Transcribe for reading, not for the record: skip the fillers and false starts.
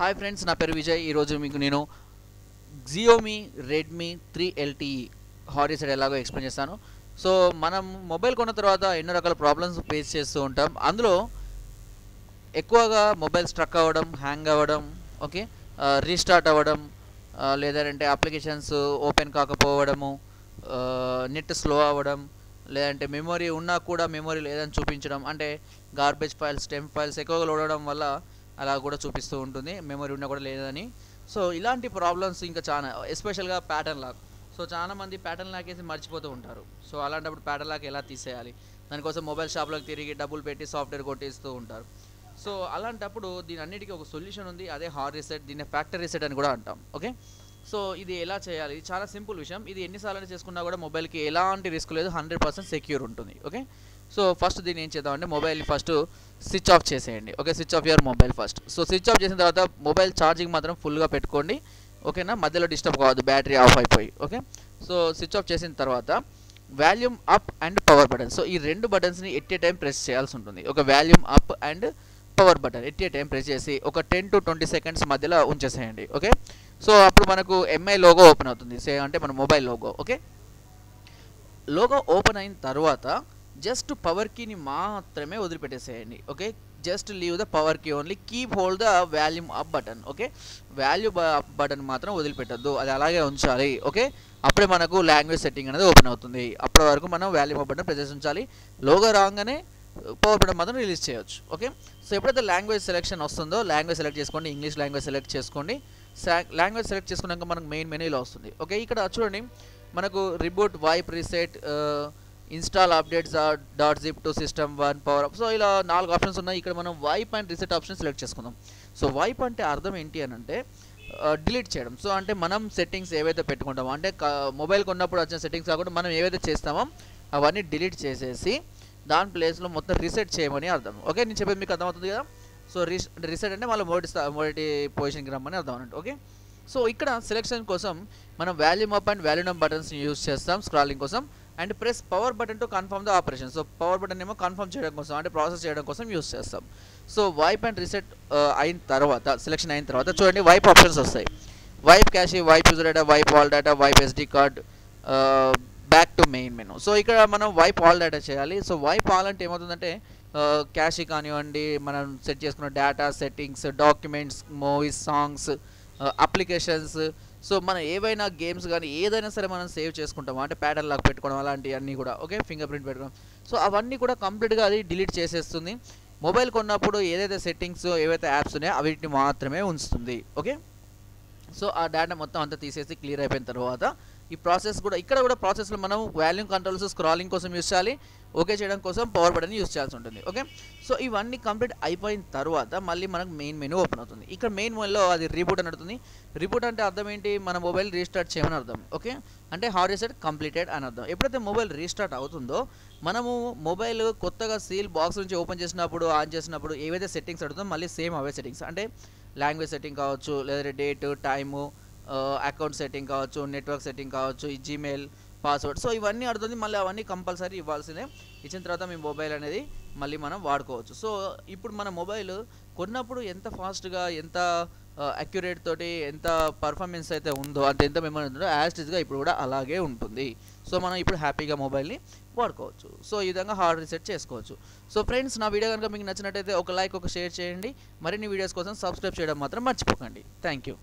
Hi friends, నా పేరు విజయ్. ఈరోజు మీకు నేను Xiaomi Redmi 3 LTE hot reset ఎలాగో ఎక్స్ప్లెయిన్ చేస్తాను. సో మనం మొబైల్ కొన్న తర్వాత ఎన్నో రకాల ప్రాబ్లమ్స్ ఫేస్ చేస్తూ ఉంటాం. అందులో ఎక్కువగా మొబైల్ స్ట్రక్ అవ్వడం, హ్యాంగ్ అవ్వడం, ఓకే, రీస్టార్ట్ అవ్వడం, లేదంటే అప్లికేషన్స్ ఓపెన్ కాకపోవడము, నెట్ స్లో అవ్వడం, లేదంటే మెమొరీ ఉన్నా కూడా మెమొరీ లేదని చూపించడం, అంటే గార్బేజ్ ఫైల్స్, టెంప్ ఫైల్స్ ఎక్కువగా లోడ్ అవ్వడం వల్ల అలా కూడా చూపిస్తూ ఉంటుంది, మెమొరీ ఉన్నా కూడా లేదని. సో ఇలాంటి ప్రాబ్లమ్స్ ఇంకా చాలా, ఎస్పెషల్గా ప్యాటర్న్ లాక్. సో చాలామంది ప్యాటర్న్ లాక్ వేసి మర్చిపోతూ ఉంటారు. సో అలాంటప్పుడు ప్యాటర్న్ లాక్ ఎలా తీసేయాలి, దానికోసం మొబైల్ షాప్లోకి తిరిగి డబ్బులు పెట్టి సాఫ్ట్వేర్ కొట్టేస్తూ ఉంటారు. సో అలాంటప్పుడు దీని అన్నిటికీ ఒక సొల్యూషన్ ఉంది, అదే హార్డ్ రీసెట్. దీన్ని ఫ్యాక్టరీ రీసెట్ అని కూడా అంటాం. ఓకే, సో ఇది ఎలా చేయాలి, చాలా సింపుల్ విషయం. ఇది ఎన్నిసార్లు చేసుకున్నా కూడా మొబైల్కి ఎలాంటి రిస్క్ లేదు, 100% సెక్యూర్ ఉంటుంది. ఓకే, సో ఫస్ట్ దీన్ని ఏం చేద్దామంటే మొబైల్ ఫస్ట్ స్విచ్ ఆఫ్ చేసేయండి. Okay, switch off your mobile first. So switch off చేసిన తర్వాత మొబైల్ ఛార్జింగ్ మాత్రం ఫుల్గా పెట్టుకోండి. ఓకేనా, మధ్యలో డిస్టర్బ్ కావద్దు బ్యాటరీ ఆఫ్ అయిపోయి. ఓకే, సో స్విచ్ ఆఫ్ చేసిన తర్వాత volume up and power button, so ఈ రెండు బటన్స్ని ఎట్ ఏ టైం ప్రెస్ చేయాల్సి ఉంటుంది. ఒక volume up and power button at a time press చేసి ఒక 10 to 20 seconds మధ్యలో ఉంచేసేయండి. ఓకే, సో అప్పుడు మనకు ఎంఐ లోగో ఓపెన్ అవుతుంది, అంటే మన mobile logo. Okay, logo open అయిన తర్వాత జస్ట్ పవర్ కీని మాత్రమే వదిలిపెట్టేసేయండి. Okay, just leave the power key only, keep hold the volume up button. Okay, volume up button మాత్రం వదిలిపెట్టద్దు, అది అలాగే ఉంచాలి. ఓకే, అప్పుడే మనకు లాంగ్వేజ్ సెట్టింగ్ అనేది ఓపెన్ అవుతుంది. అప్పటి వరకు మనం వాల్యూమ్ అప్ బటన్ ప్రెస్ చేసి ఉంచాలి. లోగో రాగానే పవర్ బటన్ మాత్రం రిలీజ్ చేయొచ్చు. ఓకే, సో ఎప్పుడైతే లాంగ్వేజ్ సెలెక్షన్ వస్తుందో లాంగ్వేజ్ సెలెక్ట్ చేసుకోండి, ఇంగ్లీష్ లాంగ్వేజ్ సెలెక్ట్ చేసుకోండి. లాంగ్వేజ్ సెలెక్ట్ చేసుకున్నాక మనకు మెయిన్ మెనూలో వస్తుంది. ఓకే, ఇక్కడ చూడండి మనకు reboot, wipe reset, install updates .zip to system 1 power up. So ఇలా 4 ఆప్షన్స్ ఉన్నాయి. ఇక్కడ మనం wipe and reset option select చేసుకుందాం. సో వైప్ అంటే అర్థం ఏంటి అని అంటే డిలీట్ చేయడం. సో అంటే మనం సెట్టింగ్స్ ఏవైతే పెట్టుకుంటామో, అంటే మొబైల్ కొన్నప్పుడు వచ్చిన సెట్టింగ్స్ కాకుండా మనం ఏవైతే చేస్తామో అవన్నీ డిలీట్ చేసేసి దాని ప్లేస్లో మొత్తం రీసెట్ చేయమని అర్థం. ఓకే, నేను చెప్పేది మీకు అర్థమవుతుంది కదా. సో రీసెట్ అంటే మళ్ళీ మొదటి పొజిషన్కి రమ్మని అర్థం అన్నట్టు. ఓకే, సో ఇక్కడ సెలెక్షన్ కోసం మనం volume up and volume down బటన్స్ని యూజ్ చేస్తాం స్క్రాలింగ్ కోసం, and press power button to confirm the operation. So power button ఏమో కన్ఫర్మ్ చేయడం కోసం, అంటే ప్రాసెస్ చేయడం కోసం యూజ్ చేస్తాం. సో వైప్ అండ్ రీసెట్ అయిన తర్వాత, సెలెక్షన్ అయిన తర్వాత చూడండి వైప్ ఆప్షన్స్ వస్తాయి. Wipe cache, wipe user data, wipe all data, wipe SD card, back to main menu. So ఇక్కడ మనం వైప్ ఆల్ డేటా చేయాలి. సో వైప్ ఆల్ అంటే ఏమవుతుందంటే క్యాష్ కానివ్వండి, మనం సెట్ చేసుకున్న data, settings, documents, movies, songs, applications, so మనం ఏవైనా గేమ్స్ కానీ ఏదైనా సరే మనం సేవ్ చేసుకుంటాము, అంటే ప్యాటర్న్ లాక్ పెట్టుకోవడం అలాంటివన్నీ కూడా. ఓకే, ఫింగర్ ప్రింట్ పెట్టుకోవడం, సో అవన్నీ కూడా కంప్లీట్గా అది డిలీట్ చేసేస్తుంది. మొబైల్ కొన్నప్పుడు ఏదైతే సెట్టింగ్స్, ఏవైతే యాప్స్ ఉన్నాయో అవిటిని మాత్రమే ఉంచుతుంది. ఓకే, సో ఆ డేటా మొత్తం అంతా తీసేసి క్లియర్ అయిపోయిన తర్వాత ఈ ప్రాసెస్ కూడా, ఇక్కడ కూడా ప్రాసెస్లో మనం వాల్యూమ్ కంట్రోల్స్ స్క్రాలింగ్ కోసం యూజ్ చేయాలి, ఓకే చేయడం కోసం పవర్ బటన్ యూజ్ చేయాల్సి ఉంటుంది. ఓకే, సో ఇవన్నీ కంప్లీట్ అయిపోయిన తర్వాత మళ్ళీ మనకు మెయిన్ మెనూ ఓపెన్ అవుతుంది. ఇక్కడ మెయిన్ మెనూలో అది రీబూట్ అని అడుగుతుంది. రీబూట్ అంటే అర్థం ఏంటి, మన మొబైల్ రీస్టార్ట్ చేయమని అర్థం. ఓకే, అంటే హార్డ్ రీసెట్ కంప్లీటెడ్ అని అర్థం. ఎప్పుడైతే మొబైల్ రీస్టార్ట్ అవుతుందో మనము మొబైల్ కొత్తగా సీల్ బాక్స్ నుంచి ఓపెన్ చేసినప్పుడు, ఆన్ చేసినప్పుడు ఏవైతే సెట్టింగ్స్ అడుగుతుందో మళ్ళీ సేమ్ అవే సెట్టింగ్స్, అంటే లాంగ్వేజ్ సెట్టింగ్ కావచ్చు, లేదా డేట్, టైము, అకౌంట్ సెట్టింగ్ కావచ్చు, నెట్వర్క్ సెట్టింగ్ కావచ్చు, ఈ జీమెయిల్, పాస్వర్డ్, సో ఇవన్నీ అడుగుతుంది. మళ్ళీ అవన్నీ కంపల్సరీ ఇవ్వాల్సిందే. ఇచ్చిన తర్వాత మీ మొబైల్ అనేది మళ్ళీ మనం వాడుకోవచ్చు. సో ఇప్పుడు మన మొబైల్ కొన్నప్పుడు ఎంత ఫాస్ట్గా, ఎంత అక్యురేట్ తోటి, ఎంత పర్ఫార్మెన్స్ అయితే ఉందో, అంటే ఎంత మెమరీ ఉందో యాస్టిజ్గా ఇప్పుడు కూడా అలాగే ఉంటుంది. సో మనం ఇప్పుడు హ్యాపీగా మొబైల్ని వాడుకోవచ్చు. సో ఈ విధంగా హార్డ్ రీసెట్ చేసుకోవచ్చు. సో ఫ్రెండ్స్, నా వీడియో కనుక మీకు నచ్చినట్టయితే ఒక లైక్, ఒక షేర్ చేయండి. మరిన్ని వీడియోస్ కోసం సబ్స్క్రైబ్ చేయడం మాత్రం మర్చిపోకండి. Thank you.